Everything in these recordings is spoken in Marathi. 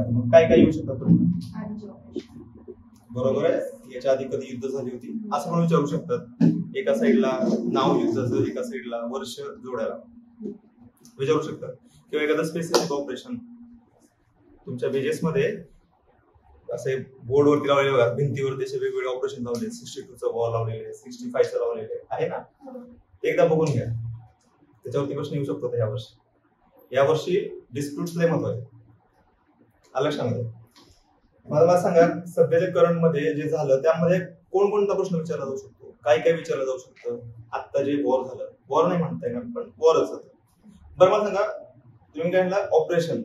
येणार. मग काय काय येऊ शकतात प्रश्न? बरोबर आहे. याच्या आधी कधी युद्ध झाली होती असं पण विचारू शकतात. एका साईडला नाव युद्धाचं, एका साईडला वर्ष जोडायला विचारू शकतात. किंवा एखादं स्पेसिफिक ऑपरेशन तुमच्या बेजेस मध्ये असे बोर्डवरती लावलेले बघा, भिंतीवरती असे वेगवेगळे ऑपरेशन लावले. 62चा वॉल लावलेले, 65चा लावलेले आहे ना, एकदा बघून घ्या. त्याच्यावरती प्रश्न येऊ शकतो. यावर्षी डिस्प्यूट्स लय महत्वाचे लक्षामध्ये. मला सांगा, सध्याच्या करंट मध्ये जे झालं त्यामध्ये कोणकोणता प्रश्न विचारला जाऊ शकतो, काय काय विचारलं जाऊ शकतं? आता जे वॉर झालं, वॉर नाही म्हणता येणार पण वॉरच होतं. बरं मला सांगा, तुम्ही काय म्हणला ऑपरेशन,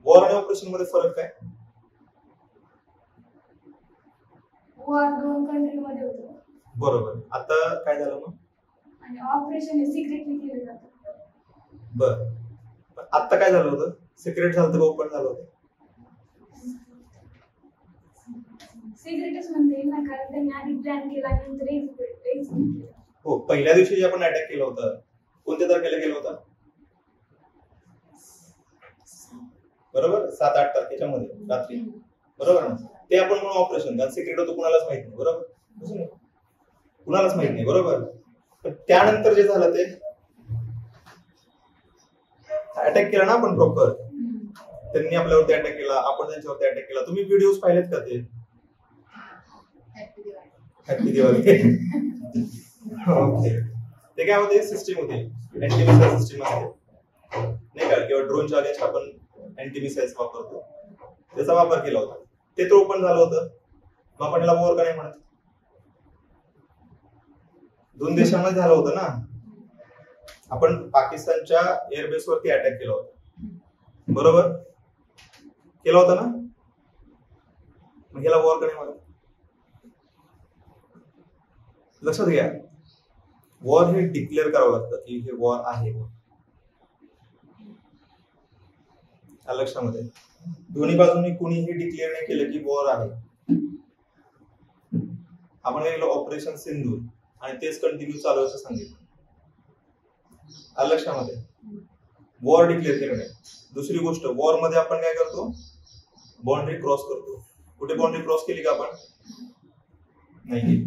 वॉर आणि ऑपरेशन मध्ये फरक काय? वॉर दोन कंट्री मध्ये होतं. बरोबर. आता काय झालं मग? आणि ऑपरेशन हे सिक्रेटली केलं जातं. बरं, आता काय झालं होतं? सिक्रेट झालं होतं का ओपन झालं होतं? सिक्रेटच म्हणते ना, कारण त्यांनी आधी प्लॅन केला आणि नंतर एक्झिक्यूट केलं. हो, पहिल्या दिवशी आपण अटॅक केला होता, कोणत्या तारखेला केला होता? बरोबर, 7-8 तारखेच्या मध्ये रात्री. बरोबर ना, ते आपण म्हणून ऑपरेशन. कारण सिक्रेट होतं, कुणालाच माहित नाही. बरोबर, कुणालाच माहित नाही. बरोबर. पण त्यानंतर जे झालं ते अटॅक केला ना आपण प्रॉपर. त्यांनी आपल्यावरती अटॅक केला, आपण त्यांच्यावरती अटॅक केला. तुम्ही व्हिडिओज पाहिलेत का ते? हॅपी दिवाळी. ओके. ते काय होते, सिस्टीम होती, अँटी मिसाईल सिस्टीम असते नाही का, किंवा ड्रोनच्या अगेन्स्ट आपण अँटी मिसाईल्स वापरतो, त्याचा वापर केला होता. ते तर ओपन झालं होतं. मग आपण याला वॉर का नाही म्हणत? दोन देशांमध्ये झालं होतं ना. आपण पाकिस्तानच्या एअरबेस वरती अटॅक केला होता. बरोबर केला होता ना. मग याला वॉर का नाही म्हणत? लक्षात घ्या, वॉर हे डिक्लेअर करावं लागतं की हे वॉर आहे. लक्षामध्ये दोन्ही बाजूंनी कुणीही डिक्लेअर नाही केलं की वॉर आहे. आपण काय केलं, ऑपरेशन सिंधूर, आणि तेच कंटिन्यू चालू असं सांगितलं. लक्षामध्ये वॉर डिक्लेअर केलं नाही. दुसरी गोष्ट, वॉर मध्ये आपण काय करतो, बाउंड्री क्रॉस करतो. कुठे बाउंड्री क्रॉस केली का आपण? नाही केली.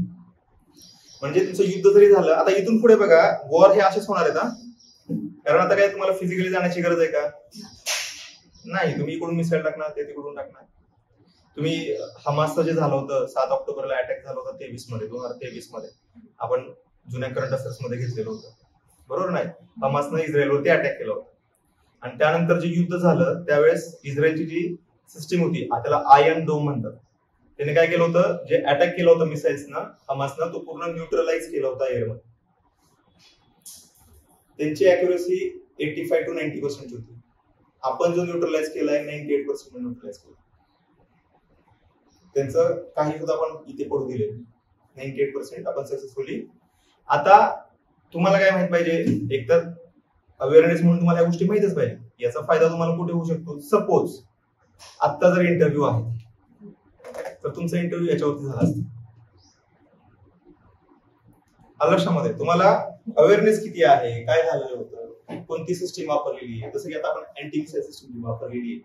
म्हणजे तुमचं युद्ध जरी झालं, आता इथून पुढे बघा वॉर हे असेच होणार आहेत हा. कारण आता काय तुम्हाला फिजिकली जाण्याची गरज आहे का? नाही. तुम्ही इकडून मिसाईल टाकणार, ते तिकडून टाकणार. तुम्ही हमासचं जे झालं होतं 7 ऑक्टोबरला अटॅक झाला होता 2023 मध्ये, आपण जुन्या करंट अफेअर्स मध्ये घेतलेलं होतं. बरोबर नाही, हमासनं इस्रायलवरती अटॅक केला होता. आणि त्यानंतर जे युद्ध झालं त्यावेळेस इस्रायलची जी सिस्टीम होती, त्याला आयर्न डोम म्हणतात, त्याने काय केलं होतं, जे अटॅक केलं होतं मिसाईल्सना हमासनं, तो पूर्ण न्यूट्रलाइज केला होता एअरमध्ये. त्यांची अॅक्युरेसी 85 to 90% होती. आपण जो न्यूट्रलाइज केलाय 98% न्यूट्रलाइज केला. त्यांचं काही सुद्धा आपण इथे पडू दिले 98% आपण सक्सेसफुली. आता तुम्हाला काय माहित पाहिजे, एकतर अवेअरनेस म्हणून तुम्हाला या गोष्टी माहितच पाहिजे. याचा फायदा तुम्हाला कुठे होऊ शकतो? सपोज आता जर इंटरव्ह्यू आहे तर तुमचा इंटरव्ह्यू याच्यावरती झाला असता. लक्षामध्ये तुम्हाला अवेअरनेस किती आहे, काय झालेलं होतं, कोणती सिस्टीम वापरलेली आहे. जसं की आता आपण अँटी मिसाईल सिस्टीम वापरलेली आहे,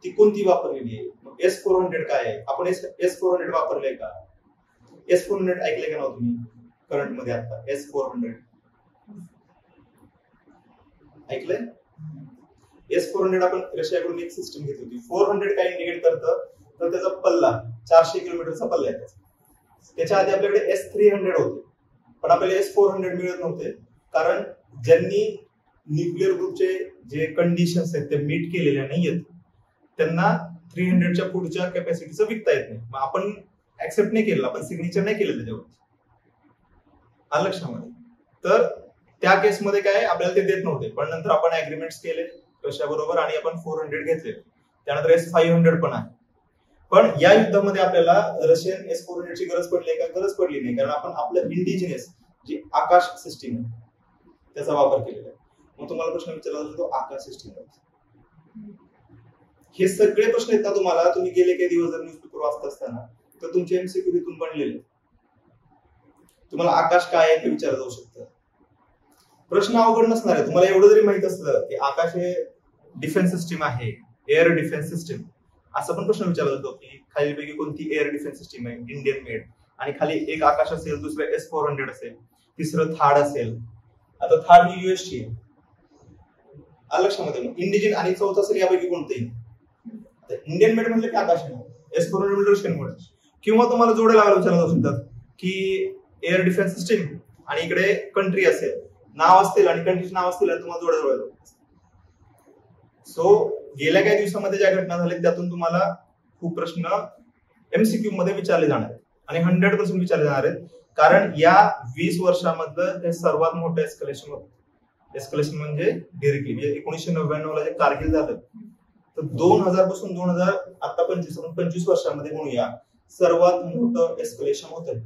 ती कोणती वापरलेली आहे. मग S-400 काय आहे, आपण S-400 वापरले का? S-400 ऐकले का ना तुम्ही करंट मध्ये? आता S-400 ऐकलंय? S-400 आपण रशियाकडून एक सिस्टीम घेतली होती. 400 काय इंडिकेट करतं, तर त्याचा पल्ला 400 किलोमीटरचा पल्ला आहे. त्याच्या आधी आपल्याकडे S-300 होते, पण आपल्याला S-400 मिळत नव्हते. कारण ज्यांनी न्यूक्लिअर ग्रुपचे जे कंडिशन्स आहेत ते मीट केलेल्या नाहीयेत, त्यांना 300च्या पुढच्या कॅपॅसिटीचं विकता येत नाही. मग आपण ऍक्सेप्ट नाही केलं, आपण सिग्नेचर नाही केलं त्याच्यावर. लक्षामध्ये तर त्या केसमध्ये काय आपल्याला ते देत नव्हते, पण नंतर आपण अग्रीमेंट्स केले रशिया बरोबर आणि आपण 400 घेतले. त्यानंतर S-500 पण आहे. पण या युद्धामध्ये आपल्याला रशियन S-400 ची गरज पडली का? गरज पडली नाही, कारण आपण आपलं इंडिजिनियस जी आकाश सिस्टीम आहे त्याचा वापर केलेला आहे. मग तुम्हाला प्रश्न विचारला जातो आकाश सिस्टीम. हे सगळे प्रश्न आहेत ना तुम्हाला, तुम्ही गेले काही दिवस जर न्यूजपेपर वाचत असताना तर तुमचे MCQ इथून बनलेले. तुम्हाला आकाश काय आहे ते विचारलं जाऊ शकतं. प्रश्न अवघड नसणार आहे. तुम्हाला एवढं जरी माहित असलं की आकाश हे डिफेन्स सिस्टीम आहे, एअर डिफेन्स सिस्टीम, असा पण प्रश्न विचारला जातो की खालीलपैकी कोणती एअर डिफेन्स सिस्टीम आहे इंडियन मेड, आणि खाली एक आकाश असेल, दुसरं S-400 असेल, तिसरं थाड असेल. आता थाड ही युएसची आहे, लक्षामध्ये. इंडिजिन आणि चौथा असेल यापैकी कोणतेही. इंडियन मेड म्हणलं की आकाश आहे, S-400 म्हणजे रशियन मोड. किंवा तुम्हाला जोड्या लावायला विचारला जाऊ शकतात की एअर डिफेन्स सिस्टीम आणि इकडे कंट्री असेल, नाव असतील आणि कंट्रीचं नाव असतील, तुम्हाला जोड्या जोडायला. सो गेल्या काही दिवसामध्ये ज्या घटना झाल्या त्यातून तुम्हाला खूप प्रश्न MCQ मध्ये विचारले जाणार आहेत आणि 100% विचारले जाणार आहेत, कारण या 20 वर्षामधलं हे सर्वात मोठं एस्केलेशन होतं. एस्केलेशन म्हणजे डिरेक्टली म्हणजे 1999 ला जे कारगिल झालं, तर 2000 पासून 2000 आता 25 वर्षामध्ये म्हणूया सर्वात मोठं एस्केलेशन होतं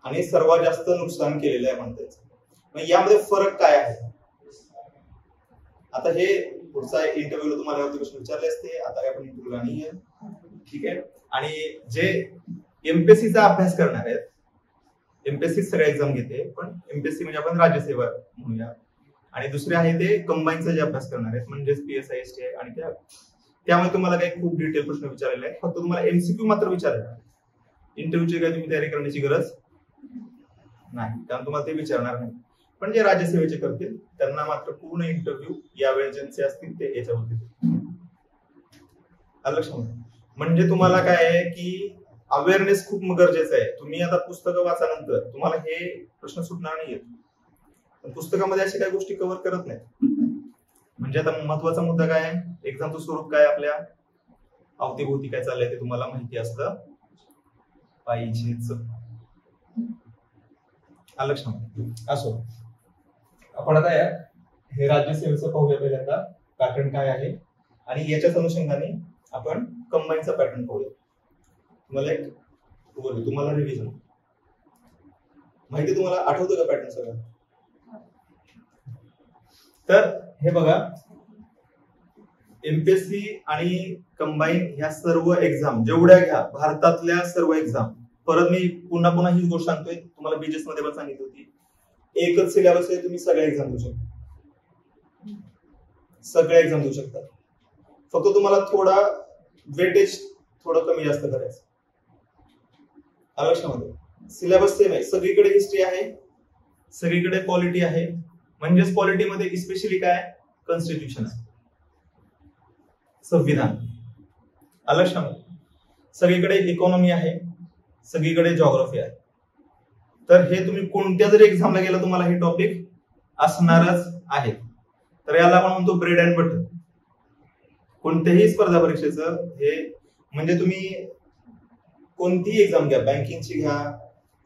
आणि सर्वात जास्त नुकसान केलेलं आहे म्हणता येईल. मग यामध्ये फरक काय आहे? आता हे पुढचा इंटरव्ह्यूला तुम्हाला प्रश्न विचारले असते, आता काय आपण इंटरव्ह्यूला नाही आहे, ठीक आहे. आणि जे MPSCचा अभ्यास करणार आहेत, MPSC सगळ्या एक्झाम घेते, पण MPSC म्हणजे आपण राज्यसेवा म्हणूया, आणि दुसरे आहे ते कंबाईनचा जे अभ्यास करणार आहेत म्हणजेच PSI STI, आणि त्यामुळे तुम्हाला काही खूप डिटेल प्रश्न विचारलेले आहेत. फक्त तुम्हाला MCQ मात्र विचारले, इंटरव्ह्यूची काही तुम्ही तयारी करण्याची गरज नाही, कारण तुम्हाला ते विचारणार नाही. पण जे राज्यसेवेचे करतील त्यांना मात्र पूर्ण इंटरव्ह्यू यावेळी ज्यांचे असतील ते याच्यावरती. लक्षात. म्हणजे तुम्हाला काय आहे की अवेअरनेस खूप गरजेचं आहे. तुम्ही आता पुस्तकं वाचानंतर तुम्हाला हे प्रश्न सुटणार नाहीयेत, पण पुस्तकामध्ये अशा काही गोष्टी कव्हर करत नाहीत. म्हणजे आता महत्वाचा मुद्दा काय आहे, एक्झामचं स्वरूप काय, आपल्या अवतीभोवती काय चाललंय ते तुम्हाला माहिती असतं पाहिजेच. लक्षात. असो, आपण आता हे राज्यसेवेचं पाहूया पहिल्यांदा पॅटर्न काय आहे, आणि याच्याच अनुषंगाने आपण कंबाईनचा पॅटर्न पाहूया. तुम्हाला रिव्हिजन माहिती, तुम्हाला आठवतं का पॅटर्न सगळं? तर हे बघा, MPSC आणि कंबाईन ह्या सर्व एक्झाम जेवढ्या घ्या, भारतातल्या सर्व एक्झाम, परत मी पुन्हा पुन्हा हीच गोष्ट सांगतोय, तुम्हाला BGS मध्ये पण सांगितली होती, एकच सिलेबस आहे, तुम्ही सगळ्या एक्झाम देऊ शकता, सगळ्या एक्झाम देऊ शकता. फक्त तुम्हाला थोडा वेटेज थोडं कमी जास्त करायचं. लक्षामध्ये सिलेबस सेम आहे, सगळीकडे हिस्ट्री आहे, सगळीकडे पॉलिटी आहे, म्हणजेच पॉलिटीमध्ये स्पेशली काय कॉन्स्टिट्यूशन आहे, संविधान. लक्षामध्ये सगळीकडे इकॉनॉमी आहे, सगळीकडे जॉग्राफी आहे. तर हे तुम्ही कोणत्या जरी एक्झामला गेला तुम्हाला हे टॉपिक असणारच आहे. तर याला आपण म्हणतो ब्रेड अँड बटर. कोणत्याही स्पर्धा परीक्षेचं हे, म्हणजे तुम्ही कोणतीही एक्झाम घ्या, बँकिंगची घ्या,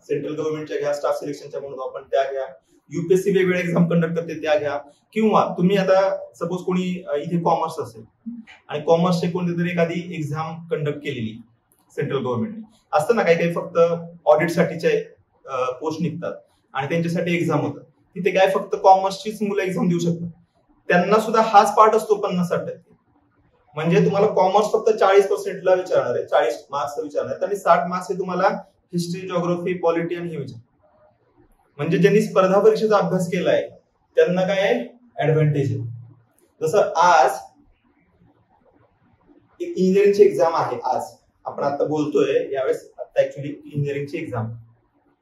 सेंट्रल गव्हर्नमेंटच्या घ्या, स्टाफ सिलेक्शनच्या म्हणतो आपण त्या घ्या, UPSC वेगवेगळ्या एक्झाम कंडक्ट करते त्या घ्या, किंवा तुम्ही आता सपोज कोणी इथे कॉमर्स असेल आणि कॉमर्सचे कोणती तरी एखादी एक्झाम कंडक्ट केलेली सेंट्रल गव्हर्नमेंटने, असतं ना काही काही फक्त ऑडिटसाठीचे पोस्ट निघतात आणि त्यांच्यासाठी एक्झाम होतात, तिथे काय फक्त कॉमर्सचीच मुलं एक्झाम देऊ शकतात. त्यांना सुद्धा हाच पार्ट असतो 50-60%. म्हणजे तुम्हाला कॉमर्स फक्त 40% विचारणार आहे, 40 मार्क्स विचारणार आहेत, आणि 60 मार्क्स हे तुम्हाला हिस्ट्री, जॉग्राफी, पॉलिटी आणि हे विचार. म्हणजे ज्यांनी स्पर्धा परीक्षेचा अभ्यास केलाय त्यांना काय आहे ऍडव्हान्टेज आहे. जसं आज एक इंजिनिअरिंगची एक्झाम आहे, आज आपण आता बोलतोय यावेळेस आता ऍक्च्युली इंजिनिअरिंगची एक्झाम,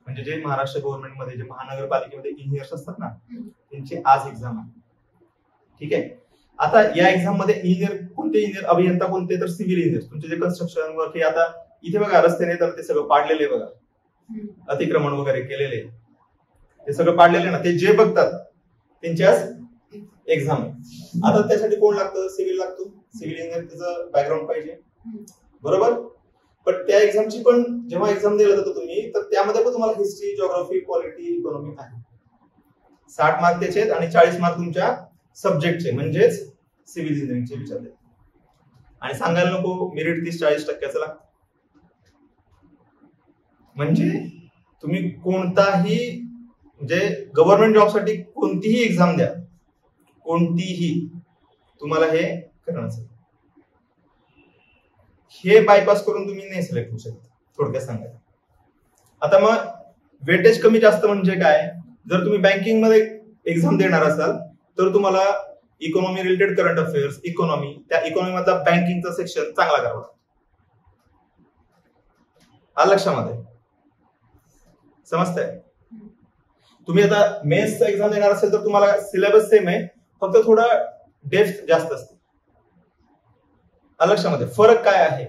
म्हणजे जे महाराष्ट्र गव्हर्नमेंटमध्ये जे महानगरपालिकेमध्ये इंजिनियर्स असतात ना त्यांची आज एक्झाम आहे. ठीक आहे. आता या एक्झाम मध्ये इंजिनियर कोणते, इंजिनियर अभियंता कोणते, तर सिव्हिल इंजिनियर. तुमचे जे कन्स्ट्रक्शन वर्क हे आता इथे बघा रस्त्याने तर ते सगळं पाडलेले बघा, अतिक्रमण वगैरे केलेले ते सगळं पाडलेले ना, ते जे बघतात त्यांच्याच एक्झाम आहे. आता त्यासाठी कोण लागतं, सिव्हिल लागतो, सिव्हिल इंजिनियर त्याचं बॅकग्राऊंड पाहिजे, बरोबर. पण त्या एक्झामची पण जेव्हा एक्झाम दिला जातो तुम्ही, तर त्यामध्ये पण तुम्हाला हिस्ट्री, जॉग्राफी, पॉलिटी, इकॉनॉमी आहे. 60 मार्क त्याचे आहेत आणि 40 मार्क तुमच्या सब्जेक्टचे म्हणजेच सिव्हिल इंजिनिअरिंगचे विचारले. आणि सांगायला नको मेरिट 30-40% लागतं. म्हणजे तुम्ही कोणताही म्हणजे गव्हर्नमेंट जॉबसाठी कोणतीही एक्झाम द्या, कोणतीही, तुम्हाला हे करण्याचं, हे बायपास करून तुम्ही नाही सिलेक्ट होऊ शकता, थोडक्यात सांगायचं. आता मग वेटेज कमी जास्त म्हणजे काय, जर तुम्ही बँकिंग मध्ये एक्झाम देणार असाल तर तुम्हाला economy related current affairs, economy, त्या इकॉनॉमी मधला बँकिंगचा सेक्शन चांगला करावा. आलं लक्षामध्ये? समजतंय? तुम्ही आता मेन्सचा एक्झाम देणार असेल तर तुम्हाला सिलेबस सेम आहे, फक्त थोडा डेप्थ जास्त असते. आलं लक्षामध्ये? फरक काय आहे,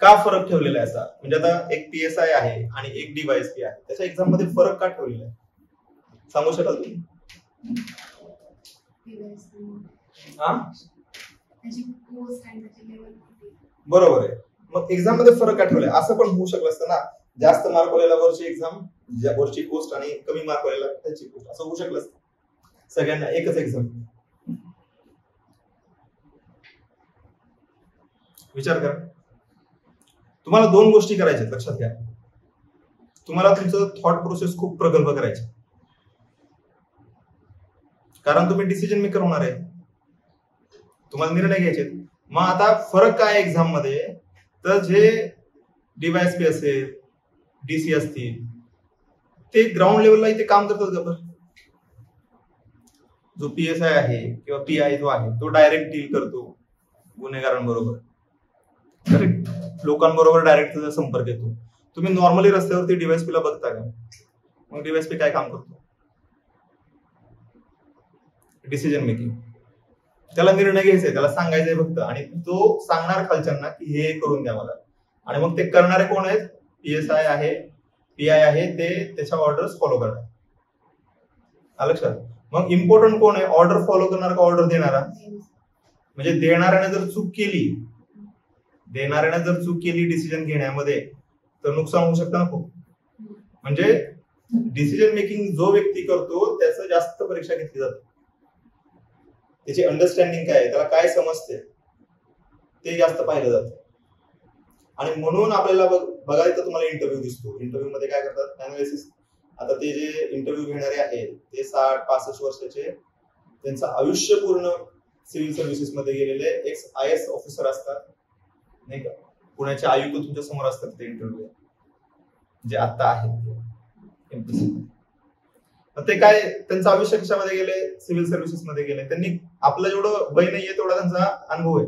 का फरक ठेवलेला आहे असा, म्हणजे आता एक PSI आहे आणि एक DYSP आहे, त्याच्या एक्झाम मध्ये फरक का ठेवलेला आहे सांगू शकाल तुम्ही? बरोबर आहे. मग एक्झाम मध्ये फरक का ठेवलाय? असं पण होऊ शकलं असतं ना, जास्त मार्क वाल्याला वरची एक्झाम, वरची पोस्ट, आणि कमी मार्क वाल्याला त्याची पोस्ट, असं होऊ शकलं असतं. सगळ्यांना एकच एक्झाम. विचार करा. तुम्हाला दोन गोष्टी करायच्या लक्षात घ्या. तुम्हाला तुमचं थॉट प्रोसेस खूप प्रगल्भ करायची, कारण तुम्ही डिसिजन मेकर होणार आहे, तुम्हाला निर्णय घ्यायचे. मग आता फरक काय एक्झाम मध्ये, तर जे DYSP असेल, DC असतील, ते ग्राउंड लेवलला इथे काम करतात का बरं? जो PSI आहे किंवा PI जो आहे तो डायरेक्ट डील करतो गुन्हेगारांबरोबर, करेक्ट, लोकांबरोबर डायरेक्ट त्याचा संपर्क येतो. तुम्ही नॉर्मली रस्त्यावरती DYSP ला बघता का? मग DYSP काय काम करतो? Decision making. त्याला निर्णय घ्यायचे, त्याला सांगायचंय फक्त, आणि तो सांगणार खालच्यांना की हे करून द्या मला, आणि मग ते करणारे कोण आहेत? PSI आहे, PI आहे, ते त्याच्या ऑर्डर्स फॉलो करणार. आलं लक्षात? मग इम्पॉर्टंट कोण आहे? ऑर्डर फॉलो करणार का ऑर्डर देणारा? म्हणजे देणाऱ्याने जर चूक केली डिसिजन घेण्यामध्ये, तर नुकसान होऊ शकतं ना खूप. म्हणजे डिसिजन मेकिंग जो व्यक्ती करतो त्याचं जास्त परीक्षा घेतली जाते. त्याची अंडरस्टँडिंग काय आहे, त्याला काय समजते, ते जास्त पाहिलं जातं. आणि म्हणून आपल्याला बघायचं तुम्हाला इंटरव्ह्यू दिसतो. इंटरव्ह्यू मध्ये काय करतात? अनालिसिस. आता ते जे इंटरव्ह्यू घेणारे आहेत ते 60-65 वर्षाचे, त्यांचं आयुष्य पूर्ण सिव्हिल सर्व्हिसेस मध्ये गेलेले IS ऑफिसर असतात, नाही का? पुण्याचे आयुक्त तुमच्या समोर असतात ते इंटरव्ह्यू जे आता आहेत. ते काय, त्यांचं आयुष्य कशामध्ये गेले? सिव्हिल सर्व्हिसेस मध्ये गेले. त्यांनी आपलं जेवढं वय नाहीये तेवढा त्यांचा अनुभव आहे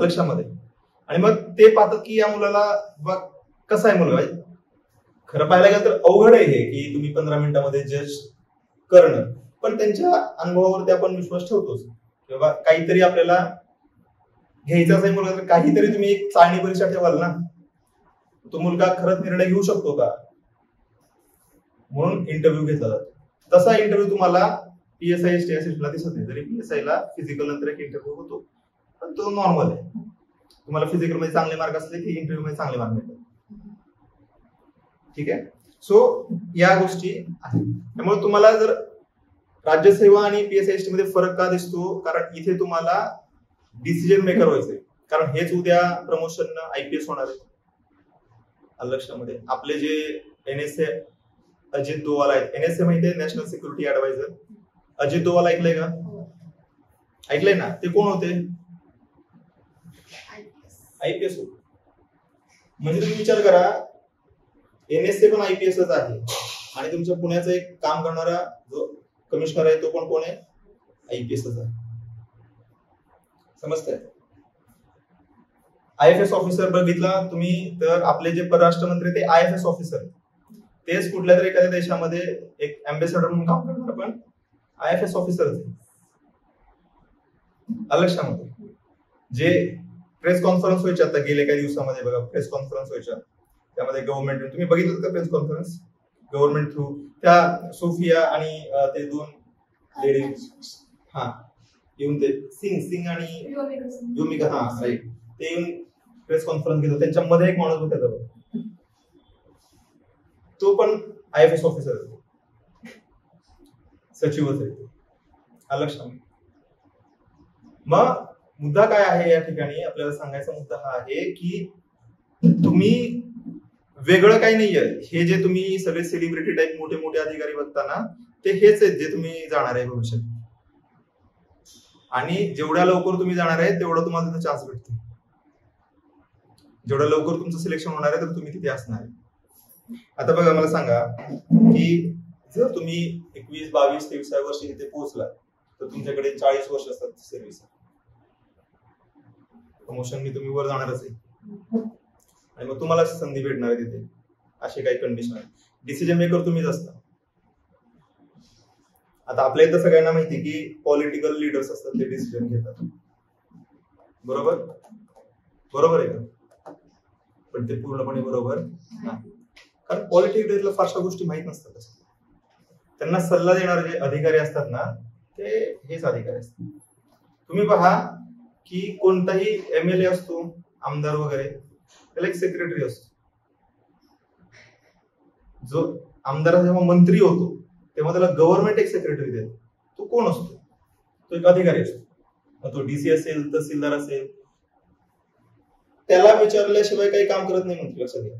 लक्षामध्ये. आणि मग ते पाहतात की या मुलाला कसा आहे मुलगा. खरं पाहायला गेलं तर अवघड आहे हे की तुम्ही 15 मिनिटांमध्ये जज करणं, पण त्यांच्या अनुभवावरती आपण विश्वास ठेवतोच. किंवा काहीतरी आपल्याला घ्यायचाच आहे मुलगा, तर काहीतरी तुम्ही एक चाळणी परीक्षा ठेवाल ना, तो मुलगा खरंच निर्णय घेऊ शकतो का, म्हणून इंटरव्ह्यू घेतला जातो. तसा इंटरव्ह्यू तुम्हाला PSI STI ला दिसत नाही. जरी PSI ला फिजिकल नंतर एक इंटरव्ह्यू होतो, पण तो नॉर्मल आहे. तुम्हाला फिजिकल मध्ये चांगले मार्क असले की इंटरव्ह्यू मध्ये चांगले मार्क मिळतात. ठीक आहे. सो या गोष्टी आहेत. त्यामुळे तुम्हाला जर राज्यसेवा आणि PSI ST मध्ये फरक का दिसतो, कारण इथे तुम्हाला डिसिजन मेकर व्हायचंय, कारण हेच उद्या प्रमोशन IPS होणार आहे लक्षामध्ये. आपले जे NSA अजित डोवाल आहेत, NSA माहिती आहे, national security adviser. Ajit Doval ऐकलंय का? ऐकलंय ना. ते कोण होते? IPS होते. म्हणजे तुम्ही विचार करा, NSA पण IPSच आहे, आणि तुमच्या पुण्याचा एक काम करणारा जो कमिशनर आहे तो पण कोण आहे? IPSच आहे. समजतंय? IFS ऑफिसर बघितला तुम्ही तर आपले जे परराष्ट्र मंत्री ते IFS ऑफिसर, तेच कुठल्या तरी एखाद्या देशामध्ये एक अँबॅसेडर म्हणून काम करणार पण IFS ऑफिसरच आहे लक्षामध्ये. जे प्रेस कॉन्फरन्स व्हायच्या आता गेल्या काही दिवसामध्ये बघा, प्रेस कॉन्फरन्स व्हायच्या, त्यामध्ये गव्हर्नमेंट, तुम्ही बघितलं का प्रेस कॉन्फरन्स गव्हर्नमेंट थ्रू, त्या सोफिया आणि ते दोन लेडी येऊन ते सिंग आणि योमिका राईट, ते येऊन प्रेस कॉन्फरन्स घेतो. त्यांच्यामध्ये एक माणूस होता, तो पण IFS ऑफिसर सचिवच आहे लक्षामध्ये. मग मुद्दा काय आहे या ठिकाणी आपल्याला सांगायचा मुद्दा हा आहे की तुम्ही वेगळं काही नाहीये. हे जे तुम्ही सगळे सेलिब्रिटी टाईप मोठे मोठे अधिकारी बघताना ते हेच आहेत जे तुम्ही जाणार आहे भविष्यात, आणि जेवढ्या लवकर तुम्ही जाणार आहे तेवढं तुम्हाला तिथे चान्स भेटतो. जेवढ्या लवकर तुमचं सिलेक्शन होणार आहे तर तुम्ही तिथे असणार आहे. आता बघा मला सांगा की जर तुम्ही 21, 22, 23 वर्षी तिथे पोहोचला तर तुमच्याकडे 40 वर्ष असतात सर्व्हिस, प्रमोशननी तुम्ही वर जाणारच आहे आणि मग तुम्हाला संधी भेटणार आहे तिथे. असे काही कंडिशन आहे. डिसिजन मेकर तुम्हीच असता. आता आपल्या इथं सगळ्यांना माहिती की पॉलिटिकल लीडर्स असतात, ते डिसिजन घेतात, बरोबर बरोबर आहे का? पण ते पूर्णपणे बरोबर नाही, कारण पॉलिटिकल लीडरला फारशा गोष्टी माहित नसतात. त्यांना सल्ला देणारे जे अधिकारी असतात ना, ते हेच अधिकारी असतात. तुम्ही पहा की कोणताही MLA असतो, आमदार वगैरे, त्याला एक सेक्रेटरी असतो. जो आमदार जेव्हा मंत्री होतो तेव्हा त्याला गव्हर्नमेंट एक सेक्रेटरी देतो. तो कोण असतो? तो एक अधिकारी असतो. मग तो DC असेल, तहसीलदार असेल, त्याला विचारल्याशिवाय काही काम करत नाही मंत्री, लक्षात घ्या.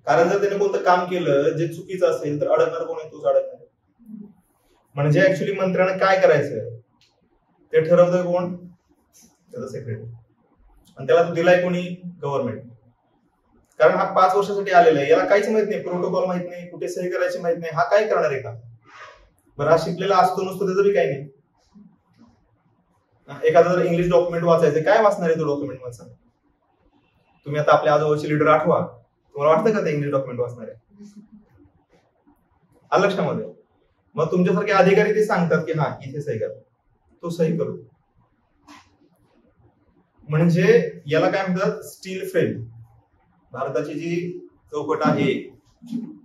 कारण जर त्याने कोणतं काम केलं जे चुकीचं असेल तर अडकणार कोण आहे? तोच अडकणार. म्हणजे ऍक्च्युली मंत्र्यांना काय करायचं ते ठरवतं कोण? त्याचा सेक्रेटरी. आणि त्याला तो दिलाय कोणी? गव्हर्नमेंट. कारण हा 5 वर्षासाठी आलेला आहे, याला काहीच माहित नाही, प्रोटोकॉल माहित नाही, कुठे सही करायची माहित नाही, हा काय करणार आहे का? बरं, हा शिकलेला असतो नसतो त्याचं बी काही नाही. एखादा जर इंग्लिश डॉक्युमेंट वाचायचं, काय वाचणार आहे तो डॉक्युमेंट वाचा? तुम्ही आता आपल्या आजोबाचे लीडर आठवा, तुम्हाला वाटतं का ते इंग्लिश डॉक्युमेंट वाचणार आहे? आलं लक्षामध्ये? मग तुमच्यासारखे अधिकारी ते सांगतात की हा इथे सही कर, तो सही करतो. म्हणजे याला काय म्हणतात? Steel frame. भारताची जी चौकट आहे,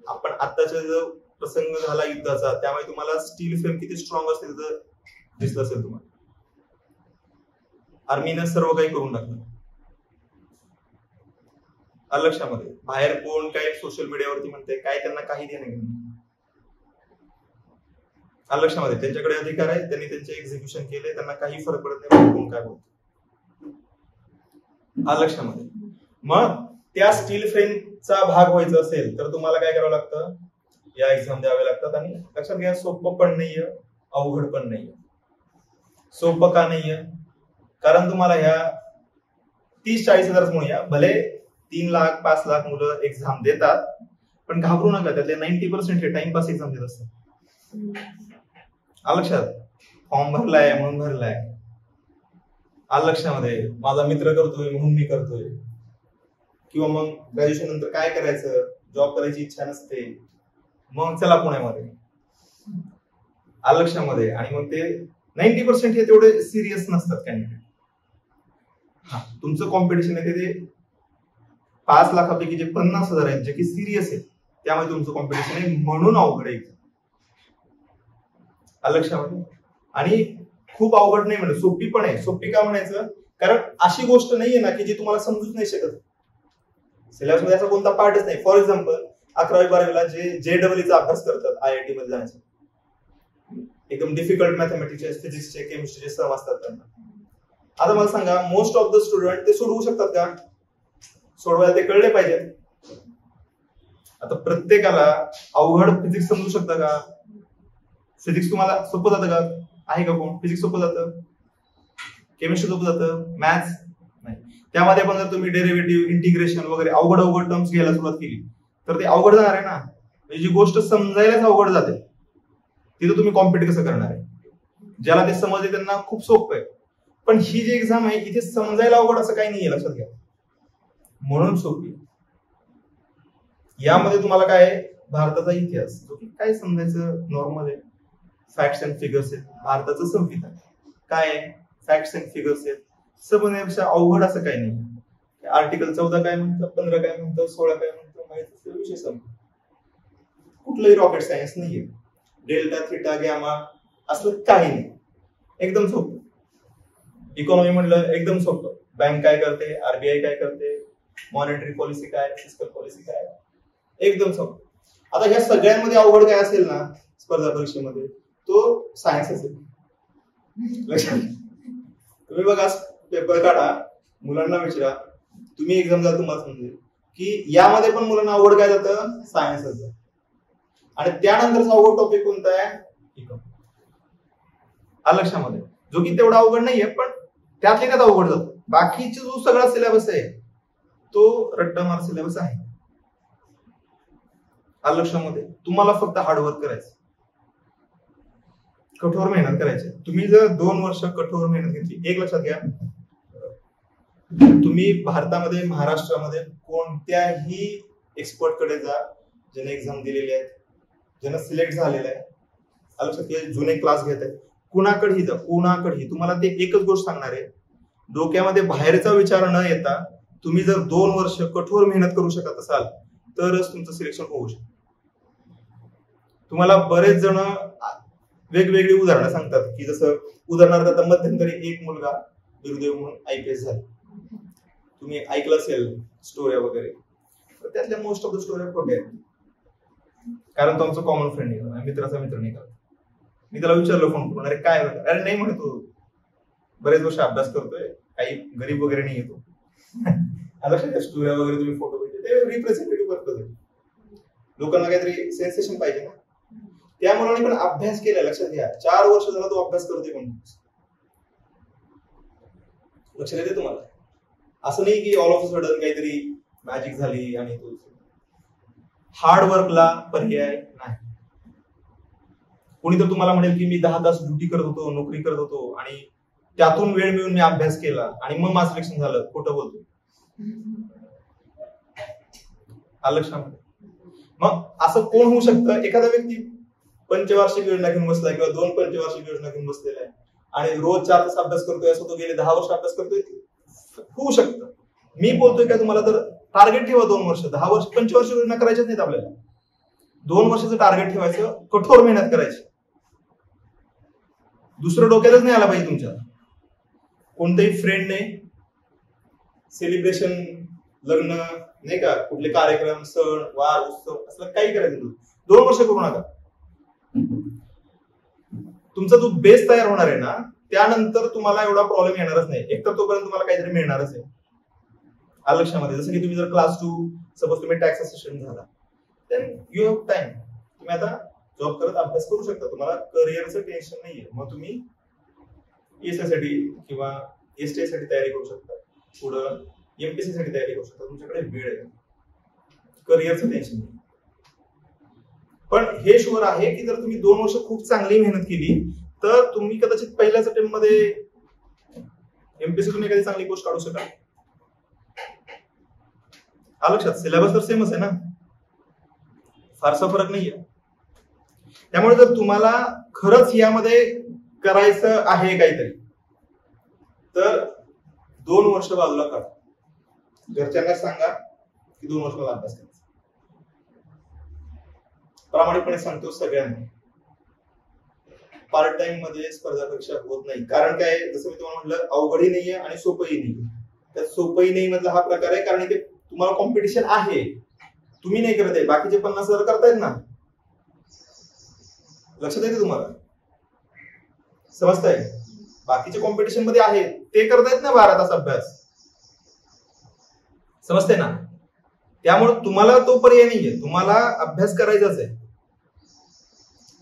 आपण आत्ताचा जो प्रसंग झाला युद्धाचा, त्यामुळे तुम्हाला स्टील फ्रेम किती स्ट्रॉंग असते तिथं दिसलं असेल तुम्हाला. आर्मीनं सर्व काही करून टाकलं. आलं लक्षामध्ये? बाहेर कोण काय सोशल मीडियावरती म्हणते काय, त्यांना काही देणं घेणं. आलं लक्षामध्ये? त्यांच्याकडे अधिकार आहे, त्यांनी त्यांचे एक्झिक्युशन केले, त्यांना काही फरक पडत नाही कोण काय बोलतो. आलं लक्षामध्ये? मग त्या स्टील फ्रेमचा भाग व्हायचा असेल तर तुम्हाला काय करावं लागतं? या एक्झाम द्यावे लागतात. आणि लक्षात घ्या, सोपं पण नाहीये, अवघड पण नाहीये. सोपं का नाहीये? कारण तुम्हाला ह्या 30-40 हजार म्हणूया, भले 3 लाख 5 लाख मुलं एक्झाम देतात, पण घाबरू नका, त्यातले 90% हे टाइमपास एक्झाम देत असतात. आलं लक्षात? फॉर्म भरलाय म्हणून भरलाय. आलं लक्षामध्ये? माझा मित्र करतोय म्हणून मी करतोय. किंवा मग ग्रॅज्युएशन नंतर काय करायचं, जॉब करायची इच्छा नसते, मग चला पुण्यामध्ये. आलं लक्षामध्ये? आणि मग ते 90% हे तेवढे सिरियस नसतात कॅन्डिडेट. हा, तुमचं कॉम्पिटिशन आहे ते 5 लाखापैकी जे 50,000 आहेत जे की सिरियस आहेत, त्यामुळे तुमचं कॉम्पिटिशन आहे, म्हणून अवघड आहे. आलं लक्षामध्ये? आणि खूप अवघड नाही म्हणजे सोपी पण आहे. सोपी का म्हणायचं? कारण अशी गोष्ट नाहीये ना की जी तुम्हाला समजूच नाही शकत. सिलेबस मध्ये असा कोणता पार्टच नाही. फॉर एक्झाम्पल 11वी-12वीला जे JEE चा अभ्यास करतात, IIT मध्ये जाण्याचा, एकदम डिफिकल्ट मॅथमॅटिक्सचे, फिजिक्सचे, केमिस्ट्रीचे सम असतात त्यांना. आता मला सांगा, मोस्ट ऑफ द स्टुडंट ते सोडवू शकतात का? सोडवायला ते कळले पाहिजे. आता प्रत्येकाला अवघड फिजिक्स समजू शकता का? फिजिक्स तुम्हाला सोपं जातं का? आहे का कोण? फिजिक्स सोपं जातं, केमिस्ट्री सोपं जातं, मॅथ्स नाही. त्यामध्ये पण जर तुम्ही डेरिव्हेटिव्ह, इंटिग्रेशन वगैरे अवघड टर्म्स घ्यायला सुरुवात केली तर ते अवघड जाणार आहे ना. म्हणजे जी गोष्ट समजायलाच अवघड जाते तिथं तुम्ही कॉम्पिट कसं करणार आहे? ज्याला ते समजले त्यांना खूप सोपं आहे. पण ही जी एक्झाम आहे इथे समजायला अवघड असं काही नाहीये, लक्षात घ्या. म्हणून सोपी. यामध्ये तुम्हाला काय आहे? भारताचा इतिहास, जो की काय समजायचं नॉर्मल आहे. फॅक्ट्स अँड फिगर्स आहेत. भारताचं संविधान काय आहे? फॅक्ट्स अँड फिगर्स आहेत. समजण्यापेक्षा अवघड असं काही नाही. आर्टिकल 14 काय म्हणतं, 15 काय म्हणतं, 16 काय म्हणतं, माहिती असेल विषय संपला. कुठलंही रॉकेट सायन्स नाहीये. डेल्टा, थीटा, गॅमा असलं काही नाही. एकदम सोपं. इकॉनॉमी म्हणलं एकदम सोपं. बँक काय करते, RBI काय करते, मॉनिटरी पॉलिसी काय, फिस्कल पॉलिसी काय, एकदम सोपं. आता ह्या सगळ्यांमध्ये अवघड काय असेल ना स्पर्धा परीक्षेमध्ये, तो सायन्स असेल. लक्षात तुम्ही बघा, पेपर काढा, मुलांना विचारा, तुम्ही एक्झाम द्या, तुम्हाला समजेल की यामध्ये पण मुलांना अवघड काय जातं? सायन्स जातं. आणि त्यानंतरचा अवघड टॉपिक कोणता आहे? इकॉनॉमी. आलं लक्षामध्ये? जो की तेवढा अवघड नाहीये, पण त्यातले त्यात अवघड जातो. बाकीचा जो सगळा सिलेबस आहे तो रट्टामार सिलेबस आहे. आलं लक्षामध्ये? तुम्हाला फक्त हार्डवर्क करायचं. कठोर मेहनत करायची. तुम्ही जर 2 वर्ष कठोर मेहनत घेतली, एक लक्षात घ्या, तुम्ही भारतामध्ये महाराष्ट्रामध्ये कोणत्याही एक्सपर्ट कडे जा, ज्याने एक्झाम दिलेली आहे, ज्यानं सिलेक्ट झालेलं आहे, लक्षात घ्या, जुने क्लास घेत आहे, कुणाकडेही जा, कुणाकडेही तुम्हाला ते एकच गोष्ट सांगणार आहे, डोक्यामध्ये बाहेरचा विचार न येता तुम्ही जर 2 वर्ष कठोर मेहनत करू शकत असाल तरच तुमचं सिलेक्शन होऊ शकतं. तुम्हाला बरेच जण वेगवेगळी उदाहरणं सांगतात की जसं उदाहरणार्थ आता मध्यंतरी एक मुलगा दुर्दैव म्हणून IPS झाला. तुम्ही ऐकलं असेल स्टोऱ्या वगैरे, तर त्यातल्या मोस्ट ऑफ द स्टोऱ्या खोट्या आहेत, कारण तो आमचा कॉमन फ्रेंड आहे, मित्राचा मित्र नाही का. मी त्याला विचारलं फोन करून, अरे काय, अरे नाही म्हणे, तू बरेच वर्ष अभ्यास करतोय, काही गरीब वगैरे नाही येतो. आता स्टोऱ्या वगैरे तुम्ही फोटो पाहिजे, ते रिप्रेझेंटेटिव्ह करतात, लोकांना काहीतरी सेन्सेशन पाहिजे ना. त्या मुलाने पण अभ्यास केला, लक्षात घ्या, 4 वर्ष झाला तो अभ्यास करतोय. पण लक्षात येते तुम्हाला, असं नाही की ऑल ऑफ सडन काहीतरी मॅजिक झाली आणि तो हार्डवर्कला पर्याय नाही. कोणी तर तुम्हाला म्हणेल की मी 10 तास ड्युटी करत होतो, नोकरी करत होतो आणि त्यातून वेळ मिळून मी अभ्यास केला आणि मग माझं सिलेक्शन झालं, खोटं बोलतो. लक्षामध्ये मग असं कोण होऊ शकतं, एखादा व्यक्ती पंचवार्षिक योजना घेऊन बसलाय किंवा 2 पंचवार्षिक योजना घेऊन बसलेला आहे आणि रोज 4 तास अभ्यास करतोय, असं तो गेले 10 वर्ष अभ्यास करतोय, होऊ शकतं. मी बोलतोय का तुम्हाला, तर टार्गेट ठेवा 2 वर्ष, 10 वर्ष पंचवार्षिक योजना करायच्याच नाहीत आपल्याला. 2 वर्षाचं टार्गेट ठेवायचं, कठोर मेहनत करायची, दुसरं डोक्यातच नाही आला पाहिजे तुमच्या. कोणत्याही फ्रेंडने सेलिब्रेशन, लग्न नाही का, कुठले कार्यक्रम, सण वार, उत्सव असलं काही करायचं 2 वर्ष करू नका. तुमचा जो बेस तयार होणार आहे ना, त्यानंतर तुम्हाला एवढा प्रॉब्लेम येणारच नाही. एकतर तोपर्यंत तुम्हाला काहीतरी मिळणारच आहे. लक्षामध्ये, जसं की तुम्ही जर क्लास 2 सपोज तुम्ही टॅक्स असिस्टंट झाला, देन यू हॅव टाइम, तुम्ही आता जॉब करत अभ्यास करू शकता, तुम्हाला करिअरचं टेन्शन नाहीये. मग तुम्ही ESI साठी किंवा STI साठी तयारी करू शकता, पुढं MPSC साठी तयारी करू शकता, तुमच्याकडे वेळ आहे, करिअरचं टेन्शन नाही. पण हे शुअर आहे की जर तुम्ही 2 वर्ष खूप चांगली मेहनत केली तर तुम्ही कदाचित पहिल्याच अटेम्प्ट मध्ये MPSC एखादी चांगली पोस्ट काढू शकाल. लक्षात, सिलेबस तर सेमच आहे ना, फारसा फरक नाहीये. त्यामुळे जर तुम्हाला खरंच यामध्ये करायचं आहे काहीतरी, तर 2 वर्ष बाजूला काढा. घरच्यांना सांगा की 2 वर्ष मला अभ्यास करायचा. प्रामाणिकपणे सांगतो सगळ्यांना, पार्ट टाइम मध्ये स्पर्धा परीक्षा होत नाही. कारण काय, जसं मी तुम्हाला म्हटलं, अवघडही नाहीये आणि सोपंही नाही. त्यात सोपंही नाही मधला हा प्रकार आहे, कारण इथे तुम्हाला कॉम्पिटिशन आहे, तुम्ही नाही करत आहे, बाकीचे 50,000 करतायत ना. लक्षात येते तुम्हाला, समजताय, बाकीचे कॉम्पिटिशन मध्ये आहेत, ते करतायत ना 12 तास अभ्यास, समजते ना. त्यामुळे तुम्हाला तो पर्याय नाहीये, तुम्हाला अभ्यास करायचाच आहे.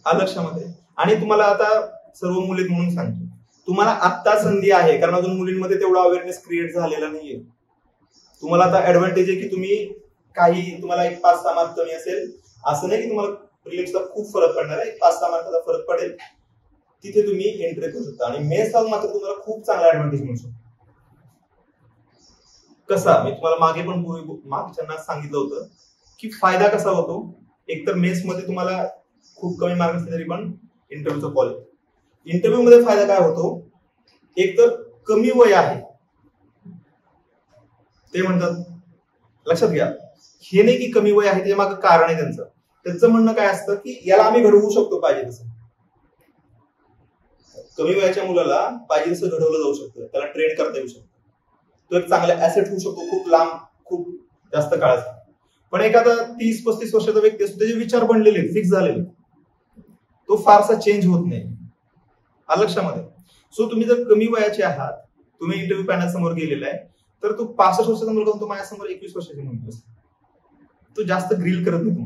लक्षामध्ये. आणि तुम्हाला आता सर्व मुली म्हणून सांगतो, तुम्हाला आत्ता संधी आहे, कारण अजून मुलींमध्ये तेवढा अवेअरनेस क्रिएट झालेला नाहीये. तुम्हाला आता ऍडव्हान्टेज आहे की तुम्ही काही, तुम्हाला एक 5-6 मार्क कमी असेल, असं नाही की तुम्हाला प्रिलिम्सचा खूप फरक पडणार आहे, 5-6 मार्काचा फरक पडेल, तिथे तुम्ही एंट्री करू शकता. आणि मेन्सला मात्र तुम्हाला खूप चांगला ऍडव्हान्टेज मिळू शकतो. कसा, मी तुम्हाला मागे पण मागच्यांना सांगितलं होतं की फायदा कसा होतो. एकतर मेन्स मध्ये तुम्हाला खूप कमी मार्क असले तरी पण इंटरव्ह्यूचं कॉल येतो. इंटरव्ह्यू मध्ये फायदा काय होतो, एकतर कमी वय आहे ते म्हणतात, लक्षात घ्या, हे नाही की कमी वय आहे त्याच्या मागे कारण आहे त्यांचं म्हणणं काय असतं की याला आम्ही घडवू शकतो पाहिजे तसं. कमी वयाच्या मुलाला पाहिजे तसं घडवलं जाऊ शकतं, त्याला ट्रेन करता येऊ शकतं, तो एक चांगला ऍसेट होऊ शकतो खूप लांब, खूप जास्त काळाचा. पण एखादा 30-35 वर्षाचा व्यक्ती असतो, त्याचे विचार बनलेले, फिक्स झालेले, तो फारसा चेंज होत नाही. लक्षामध्ये. सो तुम्ही जर कमी वयाचे आहात, तुम्ही इंटरव्ह्यू पॅनल समोर गेलेला आहे, तर तो 65 वर्षाचा मुलगा तो माझ्यासमोर 21 वर्षाची मुलगी असतो, तो जास्त ग्रिल करत नाही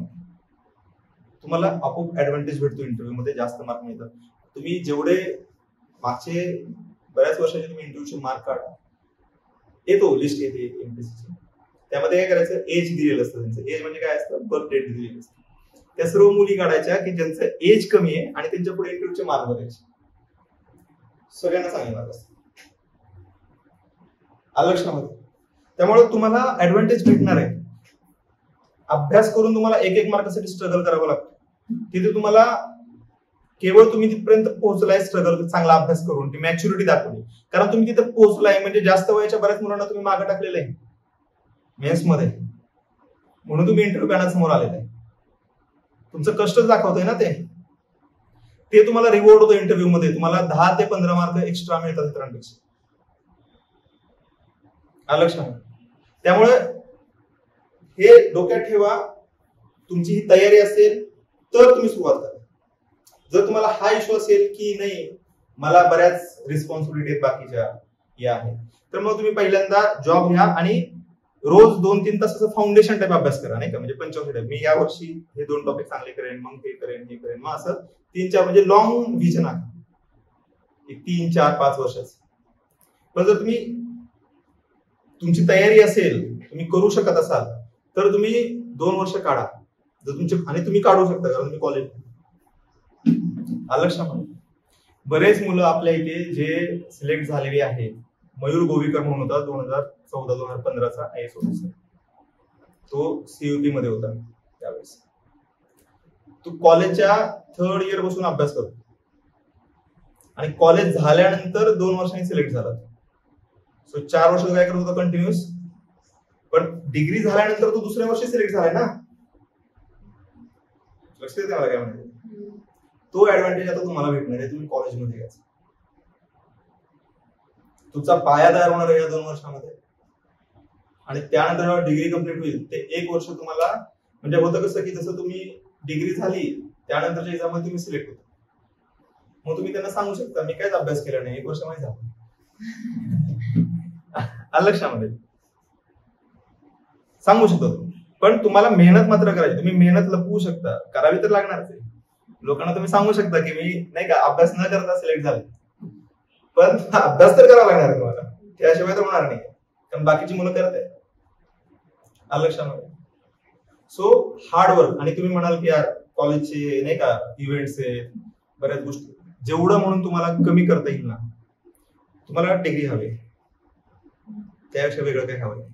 तुम्हाला आपोआप ऍडव्हान्टेज भेटतो. इंटरव्ह्यू मध्ये जास्त मार्क मिळतात. तुम्ही जेवढे मागचे बऱ्याच वर्षाचे तुम्ही इंटरव्ह्यूचे मार्क काढा, येतो लिस्ट येते एमपीएससीची, त्यामध्ये काय करायचं, एज दिलेलं असतं त्यांचं. एज म्हणजे काय असतं, बर्थ डेट दिलेली असते. त्या सर्व मुली काढायच्या की ज्यांचं एज कमी आहे आणि त्यांच्या पुढे इंटरव्ह्यूचे मार्क बघायचे. सगळ्यांना चांगले मार्क असतात. लक्षामध्ये. त्यामुळे तुम्हाला ऍडव्हान्टेज भेटणार आहे. अभ्यास करून तुम्हाला एक मार्कासाठी स्ट्रगल करावं लागतं. तिथे तुम्हाला केवळ तुम्ही तिथपर्यंत पोहोचलाय स्ट्रगल चांगला अभ्यास करून, ती मॅच्युरिटी दाखवली. कारण तुम्ही तिथे पोहोचलाय म्हणजे जास्त वयाच्या बऱ्याच मुलांना तुम्ही मागे टाकलेलं आहे मेन्स मध्ये, म्हणून तुम्ही इंटरव्ह्यू पॅनल समोर आलेला आहे. तुमचं कष्टच दाखवतंय ना ते तुम्हाला रिवॉर्ड होतं इंटरव्ह्यू मध्ये. तुम्हाला 10 ते 15 मार्क एक्स्ट्रा मिळतात इतरांपेक्षा. लक्षात. त्यामुळे हे डोक्यात ठेवा, तुमची ही तयारी असेल तर तुम्ही सुरुवात करा. जर तुम्हाला हा इश्यू असेल की नाही मला बऱ्याच रिस्पॉन्सिबिलिटी आहेत बाकीच्या या आहेत, तर मग तुम्ही पहिल्यांदा जॉब घ्या आणि रोज 2-3 तासाचा फाउंडेशन टाईप अभ्यास करा, नाही का. म्हणजे 85 टाईप, मी या वर्षी हे 2 टॉपिक चांगले करेन, मग हे करेन, मग असं 3-4 म्हणजे लॉंग व्हिजन आहे, 3-4-5 वर्षाचं. पण जर तुम्ही तुमची तयारी असेल, तुम्ही करू शकत असाल तर तुम्ही 2 वर्ष काढा. जर तुमचे आणि तुम्ही काढू शकता कारण तुम्ही कॉलेज. लक्षामध्ये. बरेच मुलं आपल्या इथे जे सिलेक्ट झालेली आहेत, मयूर गोवीकर म्हणून होता 2014-2015चा IAS ऑफिसर, तो सीयूटी मध्ये होता त्यावेळेस. तो कॉलेजच्या 3rd इयर पासून अभ्यास करतो आणि कॉलेज झाल्यानंतर 2 वर्षांनी सिलेक्ट झाला. सो 4 वर्ष काय करत होता कंटिन्युअस. पण डिग्री झाल्यानंतर तो दुसऱ्या वर्षी सिलेक्ट झालाय ना. लक्ष देते मला काय म्हणते. तो ऍडव्हान्टेज आता तुम्हाला भेटणार आहे, तुम्ही कॉलेजमध्ये घ्यायचा. तुमचा पाया तयार होणार आहे या 2 वर्षामध्ये आणि त्यानंतर डिग्री कंप्लीट होईल. ते 1 वर्ष तुम्हाला म्हणजे होतं कसं की जसं तुम्ही डिग्री झाली त्यानंतरच्या एक्झाम मध्ये तुम्ही सिलेक्ट होता, मग तुम्ही त्यांना सांगू शकता मी काहीच अभ्यास केला नाही, 1 वर्ष माहिती झालं. लक्षामध्ये सांगू शकतो. पण तुम्हाला मेहनत मात्र करायची. तुम्ही मेहनत लपवू शकता, करावी तर लागणारच आहे. लोकांना तुम्ही सांगू शकता की मी नाही का अभ्यास न करता सिलेक्ट झाले, पण अभ्यास तर करावा लागणार आहे तुम्हाला, त्याशिवाय तर होणार नाही कारण बाकीची मुलं करत आहेत. लक्षामध्ये. So hard work. आणि तुम्ही म्हणाल की यार कॉलेजचे नाही का इव्हेंट्स आहेत, बऱ्याच गोष्टी, जेवढं म्हणून तुम्हाला कमी करता येईल ना. तुम्हाला डिग्री हवी, त्यापेक्षा वेगळं काही हवं नाही.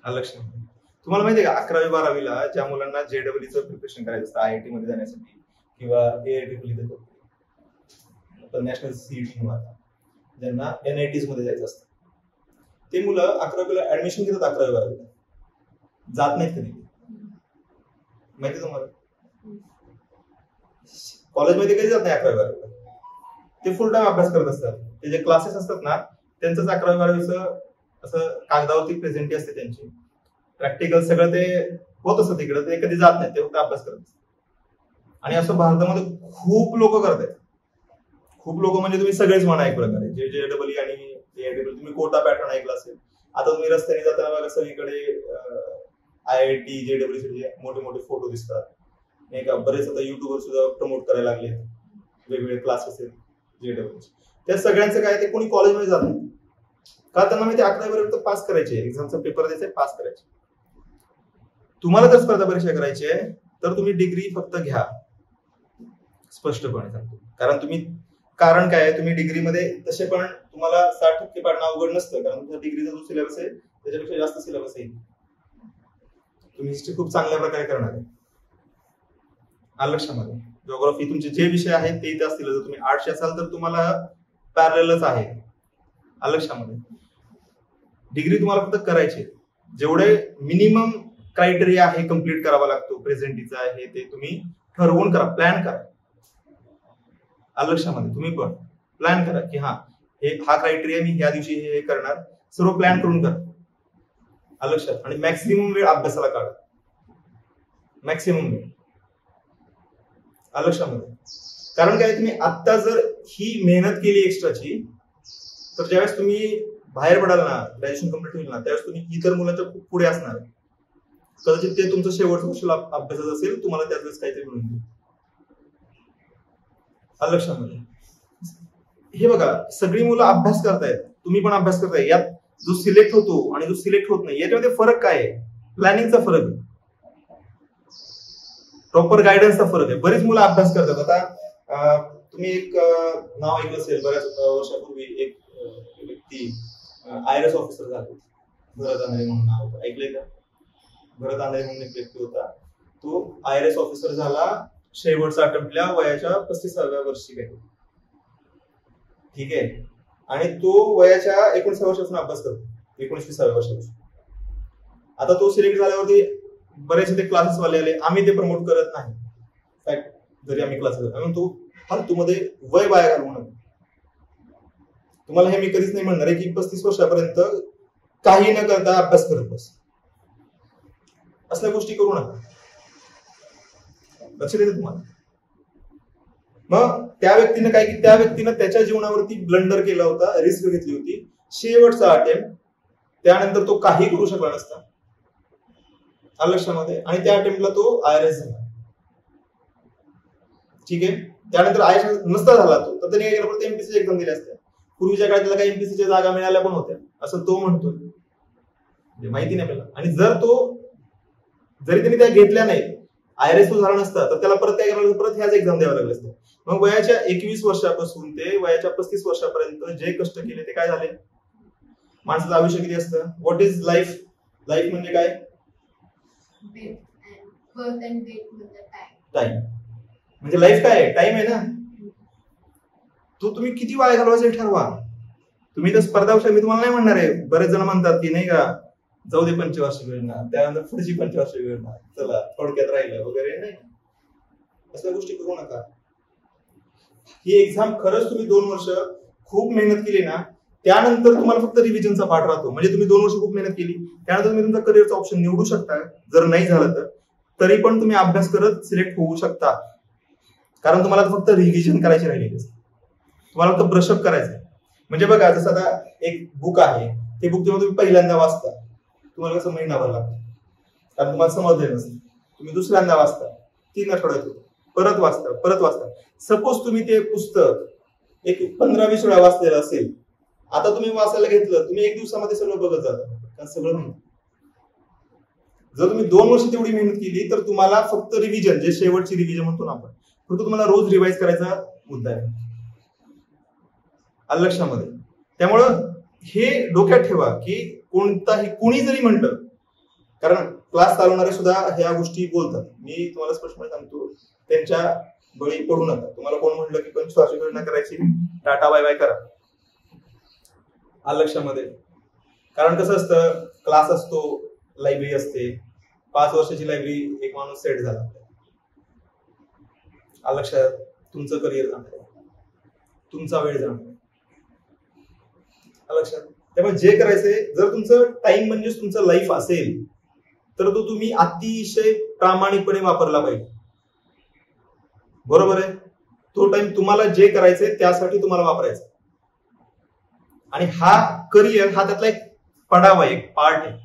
लक्षामध्ये. तुम्हाला माहितीये का 11वी-12वीला ज्या मुलांना JEEचं प्रिपरेशन करायचं असतं IIT मध्ये जाण्यासाठी किंवा AITREE नॅशनल CET ज्यांना NITs मध्ये जायचं असतं, ते मुलं 11वीला ऍडमिशन घेतात. 11वी-12वीला जात नाहीत कधी. माहिती तुम्हाला कॉलेजमध्ये कधी जात नाही 11वी-12वीला. ते फुल टाइम अभ्यास करत असतात. ते जे क्लासेस असतात ना त्यांचंच 11वी-12वीचं असं कागदावरती प्रेझेंटी असते त्यांची. प्रॅक्टिकल सगळं ते होत असतं तिकडे, ते कधी जात नाही, ते फक्त अभ्यास करत. आणि असं भारतामध्ये खूप लोक करतात. खूप लोक म्हणजे तुम्ही सगळेच म्हणा एक प्रकारे. JEE आणि AITREE तुम्ही कोटा पॅटर्न ऐकला असेल. आता तुम्ही रस्त्याने जाताना बघा सगळीकडे IIT JEE मोठे मोठे फोटो दिसतात नाही का. बरेच आता युट्यूबवर सुद्धा प्रमोट करायला लागले वेगवेगळे क्लासेस आहेत JEE. त्या सगळ्यांचं काय, ते कोणी कॉलेजमध्ये जात नाही का, त्यांना माहिती 11वी-12वी पास करायचे, एक्झामचा पेपर द्यायचे, पास करायचे. तुम्हाला जर स्पर्धा परीक्षा करायची आहे तर तुम्ही डिग्री फक्त घ्या, स्पष्टपणे सांगतो. कारण काय आहे, तुम्ही डिग्रीमध्ये तसे पण तुम्हाला 60% पाडणं अवघड नसतं, कारण तुमचा डिग्रीचा जो सिलेबस आहे त्याच्यापेक्षा जास्त सिलेबस आहे. तुम्ही हिस्ट्री खूप चांगल्या प्रकारे करणार आहे. लक्षामध्ये. जिओग्राफी तुमचे जे विषय आहेत ते इथे असतील. जर तुम्ही आर्ट्सचे असाल तर तुम्हाला पॅरलच आहे. लक्षामध्ये. डिग्री तुम्हाला फक्त करायची. जेवढे मिनिमम क्रायटेरिया आहे कम्प्लीट करावा लागतो, प्रेझेंटीचा आहे ते तुम्ही ठरवून करा, प्लॅन करा. लक्षामध्ये. तुम्ही पण प्लॅन करा की हा क्रायटेरिया मी या दिवशी हे करणार, सर्व प्लॅन करून करा. लक्षात. आणि मॅक्सिमम वेळ अभ्यासाला काढा, मॅक्सिमम वेळ. लक्षामध्ये. कारण काय, तुम्ही आता जर ही मेहनत केली एक्स्ट्राची तर ज्यावेळेस तुम्ही बाहेर पडाल ना, ग्रॅज्युएशन कम्प्लीट होईल ना, त्यावेळेस तुम्ही इतर मुलांच्या खूप पुढे असणार. कदाचित ते तुमचं शेवटचं वर्ष अभ्यासाचं असेल, तुम्हाला त्याच वेळेस काहीतरी मिळून देईल. लक्षामध्ये. हे बघा सगळी मुलं अभ्यास करतायत, तुम्ही पण अभ्यास करताय. यात जो सिलेक्ट होतो आणि जो सिलेक्ट होत नाही याच्यामध्ये फरक काय आहे? प्लॅनिंगचा फरक आहे. प्रॉपर गायडन्सचा फरक आहे. बरीच मुलं अभ्यास करतात. आता तुम्ही एक नाव ऐकलं असेल, बऱ्याच वर्षापूर्वी एक व्यक्ती IRS ऑफिसर झाले, भरत आंधळे म्हणून नाव होतं, ऐकलंय का? भरत आंधळे म्हणून एक व्यक्ती होता, तो IRS ऑफिसर झाला शेवटचा अटेम्प्टल्या वयाच्या 35व्या वर्षी काही, ठीक आहे. आणि तो वयाच्या 19व्या वर्षापासून अभ्यास करतो, 19-20व्या वर्षापासून. आता तो सिलेक्ट झाल्यावरती बरेचसे ते क्लासेस वाले आले, आम्ही ते प्रमोट करत नाही. फॅक्ट, जरी आम्ही क्लासेस म्हणतो फालतूमध्ये वय वाया घालवू नका. तुम्हाला हे मी कधीच नाही म्हणणार आहे की 35 वर्षापर्यंत काही न करता अभ्यास करत बस, असल्या गोष्टी करू नका. लक्षात येते तुम्हाला? मग त्या व्यक्तीने काय की त्या व्यक्तीनं त्याच्या जीवनावरती ब्लंडर केला होता, रिस्क घेतली होती, शेवटचा अटेम्प्ट, त्यानंतर तो काही करू शकला नसता लक्षामध्ये, आणि त्या अटेम्प्टला तो IRS झाला, ठीक आहे. त्यानंतर IRS नसता झाला तो, तर त्याने काय केलं, परत MPSC एक्झाम दिल्या असत्या. पूर्वीच्या काळात त्याला काही MPSCच्या जागा मिळाल्या पण होत्या, असं तो म्हणतोय, माहिती नाही आपल्याला. आणि जरी त्यांनी त्या घेतल्या नाही, IRS तो झाला नसता, तर त्याला परत काय करायला, परत ह्याच एक्झाम द्यावं लागलं असतं. मग वयाच्या 21 वर्षापासून ते वयाच्या 35 वर्षापर्यंत जे कष्ट केले ते काय झाले? माणसाचं आयुष्य किती असतं? What is life? लाईफ म्हणजे काय? टाइम. म्हणजे लाईफ काय आहे? टाइम आहे ना. तो तुम्ही किती वाया घालवायचं ठरवा. तुम्ही तर स्पर्धा विषय मी तुम्हाला नाही म्हणणार आहे. बरेच जण म्हणतात की नाही का, जाऊ दे पंचवार्षिक योजना, त्यानंतर पुढची पंचवार्षिक योजना, चला थोडक्यात राहिलं वगैरे. नाही, असल्या गोष्टी करू नका. ही एक्झाम खरंच तुम्ही 2 वर्ष खूप मेहनत केली ना, त्यानंतर तुम्हाला फक्त रिव्हिजनचा पाठ राहतो. म्हणजे तुम्ही 2 वर्ष खूप मेहनत केली, त्यानंतर तुम्ही तुमचा करिअरचा ऑप्शन निवडू शकता. जर नाही झालं तर तरी पण तुम्ही अभ्यास करत सिलेक्ट होऊ शकता, कारण तुम्हाला फक्त रिव्हिजन करायची राहिली, तुम्हाला फक्त ब्रशअप करायचं. म्हणजे बघा, जसं आता एक बुक आहे, ते बुक जेव्हा तुम्ही पहिल्यांदा वाचता, तुम्हाला कसं महिनाभर लागतं, कारण तुम्हाला समजलं नसतं. तुम्ही दुसऱ्यांदा वाचता, 3 आठवड्यात परत वाचता. सपोज तुम्ही ते पुस्तक एक 15-20 वेळा वाचलेलं असेल, आता तुम्ही वाचायला घेतलं, तुम्ही 1 दिवसामध्ये सगळं बघत जाता, कारण सगळं म्हणतो. जर तुम्ही 2 वर्ष तेवढी मेहनत केली, तर तुम्हाला फक्त रिव्हिजन, जे शेवटची रिव्हिजन म्हणतो ना आपण, फक्त तुम्हाला रोज रिवाइज करायचा मुद्दा आहे लक्षामध्ये. त्यामुळं हे डोक्यात ठेवा की कुणी जरी म्हटलं, कारण क्लास चालवणारे सुद्धा ह्या गोष्टी बोलतात, मी तुम्हाला स्पष्टपणे सांगतो, त्यांच्या बळी पडू नका. तुम्हाला कोण म्हटलं की पंचवार्षिक योजना करायची, टाटा बाय बाय करा लक्षामध्ये. कारण कसं असतं, क्लास असतो, लायब्ररी असते, 5 वर्षाची लायब्ररी, एक माणूस सेट झाला लक्षात, तुमचं करिअर जाणार, तुमचा वेळ जाणार लक्षात. त्यामुळे जे करायचंय, जर तुमचं टाइम म्हणजे तुमचं लाईफ असेल, तर तो तुम्ही अतिशय प्रामाणिकपणे वापरला पाहिजे, बरोबर आहे. तो टाइम तुम्हाला जे करायचंय त्यासाठी तुम्हाला वापरायचा. आणि हा करिअर हा त्यातला एक पडाव आहे, एक पार्ट आहे.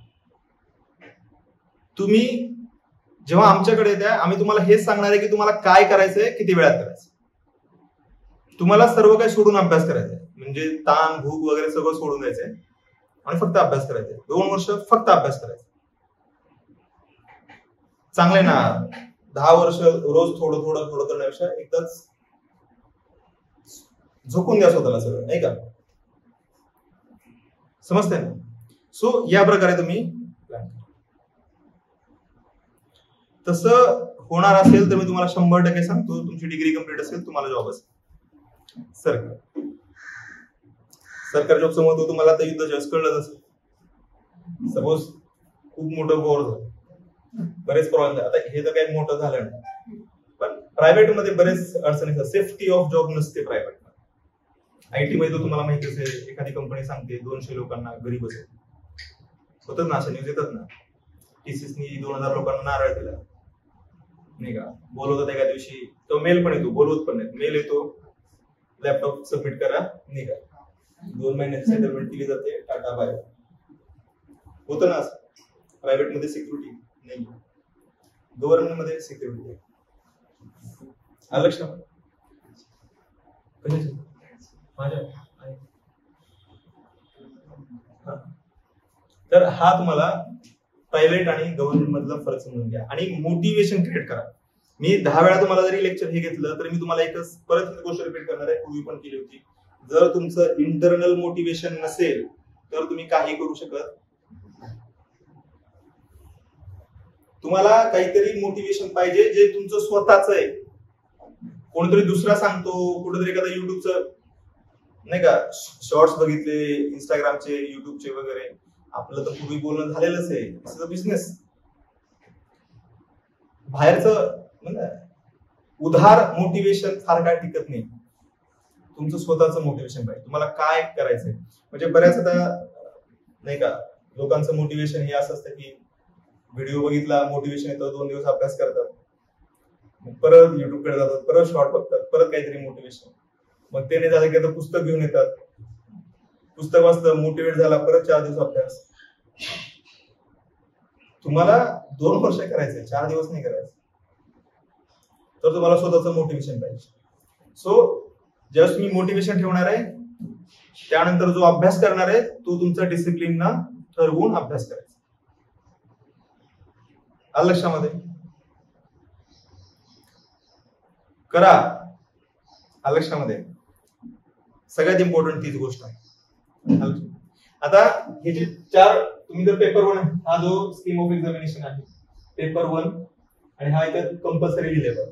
तुम्ही जेव्हा आमच्याकडे येत्या, आम्ही तुम्हाला हेच सांगणार आहे की तुम्हाला काय करायचंय, किती वेळात करायचं. तुम्हाला सर्व काही सोडून अभ्यास करायचा आहे, म्हणजे ताण भूक वगैरे सगळं सोडून द्यायचंय आणि फक्त अभ्यास करायचा. 2 वर्ष फक्त अभ्यास करायचा. चांगले ना, 10 वर्ष रोज थोडं थोडं थोडं करण्यापेक्षा एकदाच झोकून द्या स्वतःला सगळं, नाही का? समजते ना? सो या प्रकारे तुम्ही तसं होणार असेल तर मी तुम्हाला 100% सांगतो, तुमची डिग्री कंप्लीट असेल, तुम्हाला जॉब असेल. सरकारी जॉब समोर तुम्हाला आता युद्ध जास्त कळलं असेल. सपोज खूप मोठं वॉर झालं, बरेच प्रॉब्लेम. आता हे तर काही मोठं झालं नाही, पण प्रायव्हेट मध्ये बरेच अडचणी असतात. सेफ्टी ऑफ जॉब नसते प्रायव्हेट. IT मध्ये तुम्हाला माहिती असेल, एखादी कंपनी सांगते 200 लोकांना घरी बसेल, होतात ना, अशा न्यूज येतात ना. TCSनी 2000 लोकांना नारळ दिला, नाही का, बोलवतात एका दिवशी. तो मेल पण येतो, बोलवत पण नाही, मेल येतो, लॅपटॉप सबमिट करा, नाही का, 2 महिन्याची सेटलमेंट केली जाते, टाटा बाय. होतं ना असं. प्रायव्हेट मध्ये सिक्युरिटी नाही, गव्हर्नमेंट मध्ये सिक्युरिटी आहे. लक्षात तर हा तुम्हाला प्रायव्हेट आणि गव्हर्नमेंट मधला फरक समजून घ्या आणि मोटिवेशन क्रिएट करा. मी 10 वेळा तुम्हाला जरी लेक्चर हे घेतलं तरी मी तुम्हाला एकच परत गोष्ट रिपीट करणार आहे, पूर्वी पण केली होती. जर तुमचं इंटरनल मोटिवेशन नसेल तर तुम्ही काही करू शकत. तुम्हाला काहीतरी मोटिवेशन पाहिजे जे तुमचं स्वतःच आहे. कोणतरी दुसरा सांगतो, कुठेतरी एखादा युट्यूबचं नाही का शॉर्ट्स बघितले, इंस्टाग्रामचे, युट्यूबचे वगैरे, आपलं तर पूर्वी बोलणं झालेलंच आहे. It's a business. बाहेरचं म्हणजे उधार मोटिवेशन फार काय टिकत नाही. तुमचं स्वतःचं मोटिवेशन पाहिजे. तुम्हाला काय करायचंय. म्हणजे बऱ्याचदा नाही का लोकांचं मोटिवेशन हे असं असतं की व्हिडिओ बघितला, मोटिवेशन येतं, 2 दिवस अभ्यास करतात, परत युट्यूबकडे जातात, परत शॉर्ट बघतात, परत काहीतरी मोटिवेशन, मग ते नाही झालं की आता पुस्तक घेऊन येतात, पुस्तक वाचलं, मोटिवेट झाला, परत 4 दिवस अभ्यास. तुम्हाला 2 वर्ष करायचंय, 4 दिवस नाही करायचं. तर तुम्हाला स्वतःचं मोटिवेशन पाहिजे. सो ज्यावेळेस तुम्ही मोटिवेशन ठेवणार आहे त्यानंतर जो अभ्यास करणार आहे तो तुमचा डिसिप्लिन ना ठरवून अभ्यास करायचा. आलं लक्षामध्ये? करा. आलं लक्षामध्ये? सगळ्यात इम्पॉर्टंट तीच गोष्ट आहे. आता हे जे 4 तुम्ही जर पेपर 1 हा जो स्कीम ऑफ एक्झामिनेशन आहे, पेपर 1 आणि हा इथे कंपल्सरी लिहिलेला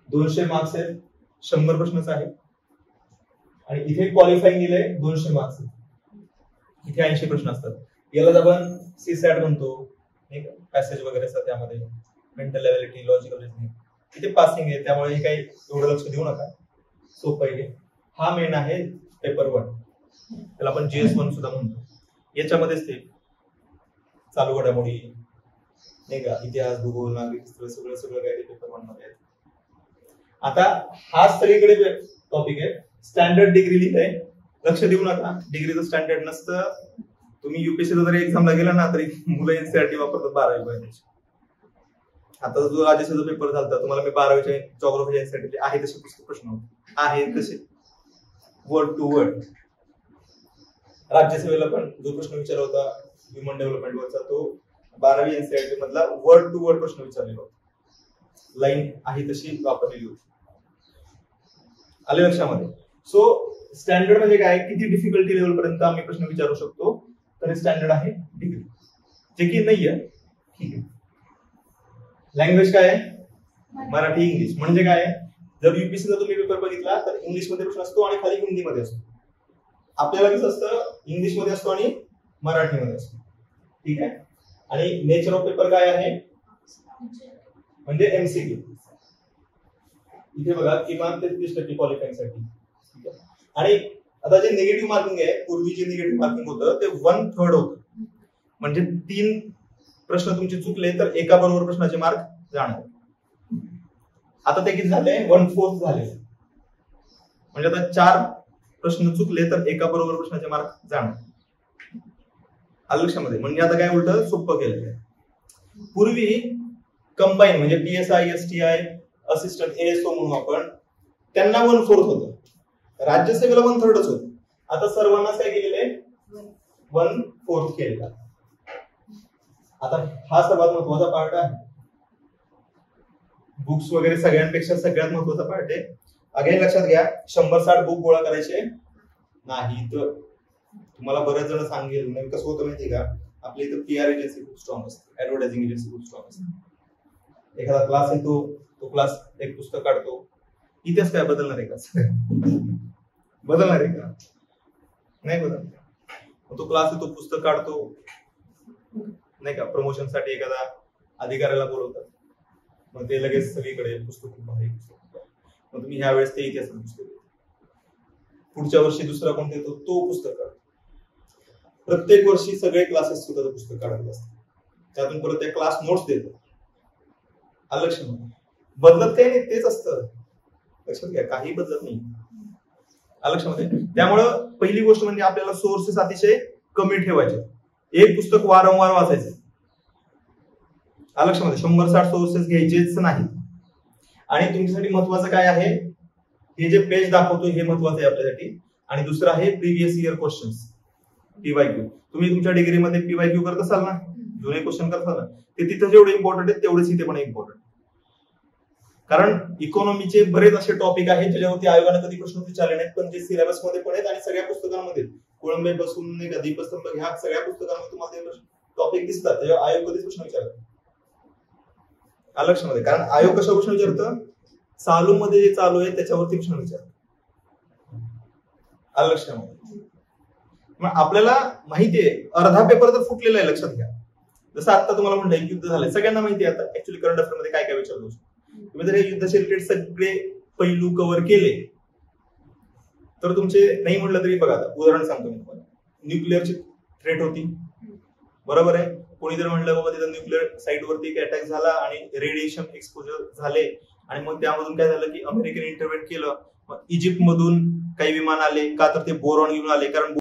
200 मार्क्स आहेत, 100 प्रश्नच आहे. आणि इथे क्वालिफाईंग दिलंय 200 मार्क्स, इथे 80 प्रश्न असतात. यालाच आपण सीसॅट म्हणतो, पॅसेज वगैरे असतात त्यामध्ये, मेंटल एबिलिटी, लॉजिकल रिझनिंग. इथे पासिंग आहे, त्यामुळे हे काही एवढं लक्ष देऊ नका, सोपं आहे. हा मेन आहे पेपर 1, त्याला आपण GS1 सुद्धा म्हणतो. याच्यामध्येच ते चालू घडामोडी नाही का, इतिहास, भूगोल, नागरिक सगळं सगळं काही पेपर 1 मध्ये आहे. आता हा सगळीकडे टॉपिक आहे. स्टँडर्ड डिग्री लिहिलंय, लक्ष देऊ नका, डिग्रीचं स्टँडर्ड नसतं. तुम्ही युपीएससीला जरी एक्झामला गेला ना तरी मुलं एनसीईआरटी वापरतात 12वी पर्यंत. आता जो राज्यसेवेचा पेपर झाला तुम्हाला मी 12वीच्या जॉग्राफी एनसीईआरटी आहे तसे पुस्तक प्रश्न होते, आहे तसे वर्ड टू वर्ड. राज्यसेवेला पण जो प्रश्न विचारला होता ह्युमन डेव्हलपमेंट वरचा, तो 12वी एनसीईआरटी मधला वर्ड टू वर्ड प्रश्न विचारलेला होता, लाईन आहे तशी वापरलेली होती. आले लक्षामध्ये? सो स्टँडर्ड म्हणजे काय, किती डिफिकल्टी लेवल पर्यंत आम्ही प्रश्न विचारू शकतो, तर स्टँडर्ड आहे डिग्री. जे की नाहीये ठीक आहे. लँग्वेज काय आहे? मराठी, इंग्लिश. म्हणजे काय, जर युपीएससीचा तुम्ही पेपर बघितला तर इंग्लिश मध्ये प्रश्न असतो आणि खाली हिंदी मध्ये असतो. आपल्याला कसं असतं, इंग्लिश मध्ये असतो आणि मराठी मध्ये असतो. ठीक आहे. आणि नेचर ऑफ पेपर काय आहे, म्हणजे एमसीक्यू. इथे बघा किमान 33% क्वालिफाईंग साठी. आणि आता जे निगेटिव्ह मार्किंग आहे, पूर्वी जे निगेटिव्ह मार्किंग होतं ते 1/3 होतं. म्हणजे 3 प्रश्न तुमचे चुकले तर एका बरोबर प्रश्नाचे मार्क जाणार. आता ते किती झाले, 1/4 झाले. म्हणजे आता 4 प्रश्न चुकले तर एका बरोबर प्रश्नाचे मार्क जाणार. आलं लक्षामध्ये? म्हणजे आता काय उलट सोपं केलं आहे. पूर्वी कंबाईन म्हणजे PSI, STI, असिस्टंट ASO म्हणून आपण, त्यांना 1/4 होतं. राज्यसेवेला 1/3च होतं. आता सर्वांनाच काय केलेलं आहे, 1/4 केलेला. आता हा सर्वात महत्वाचा पार्ट आहे. बुक्स वगैरे सगळ्यांपेक्षा सगळ्यात महत्वाचा पार्ट आहे. अगेन लक्षात घ्या, 100-60 बुक गोळा करायचे नाही. तर तुम्हाला बरेच जण सांगेल नाही कसं होतं माहिती का, आपल्या इथं PR एजन्सी खूप स्ट्रॉंग असते, ऍडव्हर्टायझिंग एजन्सी खूप स्ट्रॉंग असते. एखादा क्लास येतो, तो क्लास एक पुस्तक काढतो, इतिहास काय बदलणार आहे का? बदलणार आहे का? नाही बदलणार. तो क्लास येतो, पुस्तक काढतो नाही का, प्रमोशन साठी एखादा अधिकाऱ्याला बोलवतात, मग ते लगेच सगळीकडे पुस्तक खूप भारी पुस्तक. मग तुम्ही ह्या वेळेस ते इतिहासाचं पुस्तक येतो, पुढच्या वर्षी दुसरा कोणता येतो तो पुस्तक काढतो. प्रत्येक वर्षी सगळे क्लासेस स्वतःचं पुस्तक काढत असतात, त्यातून परत त्या क्लास नोट्स देतात. लक्षात बदलत काही नाही, तेच असतं. लक्षात घ्या, काही बदलत नाही. लक्षामध्ये? त्यामुळं पहिली गोष्ट म्हणजे आपल्याला सोर्सेस अतिशय कमी ठेवायचे. एक पुस्तक वारंवार वाचायचं. लक्षामध्ये 100-60 सोर्सेस घ्यायचेच नाही. आणि तुमच्यासाठी महत्वाचं काय आहे, हे जे पेज दाखवतो हे महत्वाचं आहे आपल्यासाठी. आणि दुसरं आहे प्रिव्हियस इयर क्वेश्चन्स, PYQ. तुम्ही तुमच्या डिग्रीमध्ये PYQ करत असाल ना, जुने क्वेश्चन करताल ना, ते तिथे जेवढे इम्पॉर्टंट आहेत तेवढेच इथे पण इम्पॉर्टंट. कारण इकॉनॉमीचे बरेच असे टॉपिक आहेत ज्याच्यावरती आयोगाने कधी प्रश्न विचारले नाहीत, पण जे सिलेबस मध्ये पण आहेत आणि सगळ्या पुस्तकांमध्ये कोळंबे बसून नाही का दीपस्तंभ ह्या सगळ्या पुस्तकांमध्ये तुम्हाला टॉपिक दिसतात, तेव्हा आयोग कधीच प्रश्न विचारत लक्षामध्ये. कारण आयोग कशा प्रश्न विचारतं, चालू मध्ये जे चालू आहे त्याच्यावरती प्रश्न विचारतं लक्षामध्ये. मग आपल्याला माहितीये अर्धा पेपर तर फुटलेला आहे लक्षात घ्या. जसं आता तुम्हाला म्हणलं एक युद्ध झालंय, सगळ्यांना माहिती आहे आता ऍक्च्युअली करंट अफेअर मध्ये काय काय विचारलं. तुम्ही जर हे युद्धाचे रिलेटेड सगळे पैलू कव्हर केले तर तुमचे नाही म्हटलं तरी बघा, आता उदाहरण सांगतो मी तुम्हाला. न्यूक्लिअरची थ्रेट होती, बरोबर आहे. कोणी जर म्हणलं बाबा तिथं न्यूक्लिअर साईट वरती अटॅक झाला आणि रेडिएशन एक्सपोजर झाले आणि मग त्यामधून काय झालं की अमेरिकेने इंटरव्हेंट केलं. मग इजिप्त मधून काही विमान आले का, तर ते बोरॉन घेऊन आले, कारण